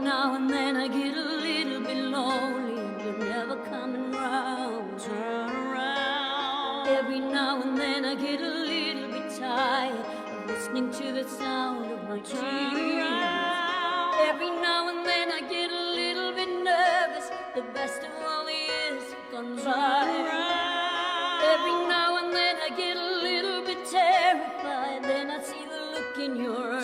now and then I get a little bit lonely, you're never coming round. Turn around. Every now and then I get a little bit tired of listening to the sound of my tears. Every now and then I get a little bit nervous, the best of all the years have gone by. Every now and then I get a little bit terrified, then I see the look in your